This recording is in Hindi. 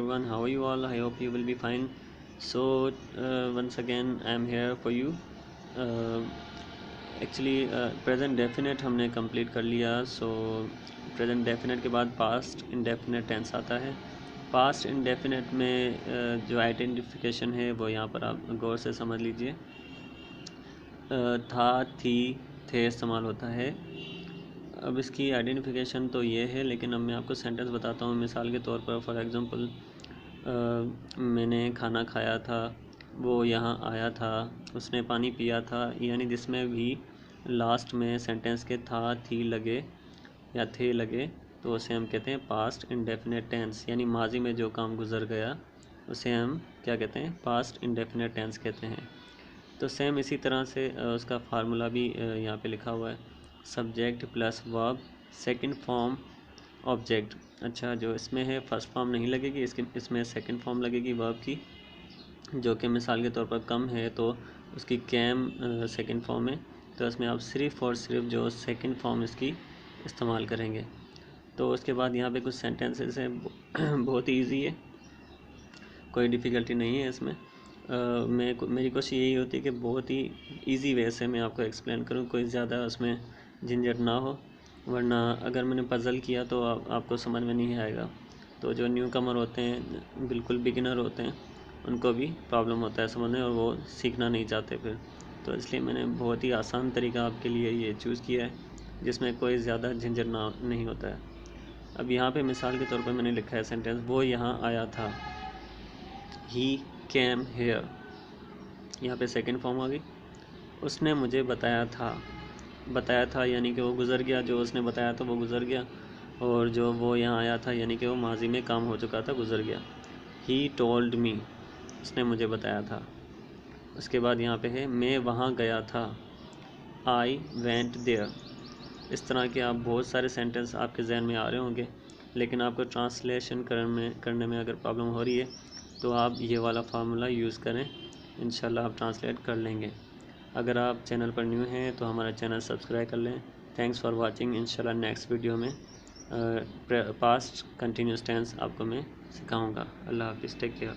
everyone, how are you all? I hope you will be fine. So once again I am here for you. Actually present definite हमने कंप्लीट कर लिया. सो प्रेजेंट डेफिनेट के बाद पास्ट इंडेफिनेट टेंस आता है. पास्ट इंडेफिनेट में जो आइडेंटिफिकेशन है वो यहाँ पर आप गौर से समझ लीजिए. था, थी, थे इस्तेमाल होता है. अब इसकी आइडेंटिफिकेशन तो ये है, लेकिन अब मैं आपको सेंटेंस बताता हूँ. मिसाल के तौर पर फॉर एग्ज़ाम्पल, मैंने खाना खाया था, वो यहाँ आया था, उसने पानी पिया था. यानी जिसमें भी लास्ट में सेंटेंस के था, थी लगे या थे लगे तो उसे हम कहते हैं पास्ट इंडेफिनेट टेंस. यानी माजी में जो काम गुजर गया उसे हम क्या कहते हैं? पास्ट इंडेफिनेट टेंस कहते हैं. तो सेम इसी तरह से उसका फार्मूला भी यहाँ पे लिखा हुआ है. Subject plus verb, second form object. अच्छा, जो इसमें है फर्स्ट फॉर्म नहीं लगेगी, इसमें सेकंड फॉर्म लगेगी वर्ब की, जो कि मिसाल के तौर पर कम है तो उसकी कैम सेकंड फॉर्म है. तो इसमें आप सिर्फ़ और सिर्फ जो सेकंड फॉर्म इसकी इस्तेमाल करेंगे. तो उसके बाद यहाँ पे कुछ सेंटेंसेस हैं, बहुत ही ईजी है, कोई डिफ़िकल्टी नहीं है इसमें. मेरी कोशिश यही होती है कि बहुत ही इजी वे से मैं आपको एक्सप्लेन करूँ, कोई ज़्यादा उसमें झंझट ना हो. वरना अगर मैंने पज़ल किया तो आपको समझ में नहीं आएगा. तो जो न्यू कमर होते हैं, बिल्कुल बिगिनर होते हैं, उनको भी प्रॉब्लम होता है समझने, और वो सीखना नहीं चाहते फिर. तो इसलिए मैंने बहुत ही आसान तरीका आपके लिए ये चूज़ किया है, जिसमें कोई ज़्यादा झंझट नहीं होता है. अब यहाँ पे मिसाल के तौर पर मैंने लिखा है सेंटेंस, वो यहाँ आया था. ही केम हेयर, यहाँ पे सेकंड फॉर्म आ गई. उसने मुझे बताया था यानी कि वो गुज़र गया. जो उसने बताया था वो गुज़र गया, और जो वो यहाँ आया था यानी कि वो माजी में काम हो चुका था, गुज़र गया. ही टोल्ड मी, उसने मुझे बताया था. उसके बाद यहाँ पे है मैं वहाँ गया था. I went there. इस तरह के आप बहुत सारे सेंटेंस आपके जहन में आ रहे होंगे, लेकिन आपको ट्रांसलेशन करने में अगर प्रॉब्लम हो रही है तो आप ये वाला फार्मूला यूज़ करें, इंशाल्लाह आप ट्रांसलेट कर लेंगे. अगर आप चैनल पर न्यू हैं तो हमारा चैनल सब्सक्राइब कर लें. Thanks for watching. इंशाल्लाह नेक्स्ट वीडियो में पास्ट कंटिन्यूस टेंस आपको मैं सिखाऊंगा. अल्लाह हाफिज़. Take care.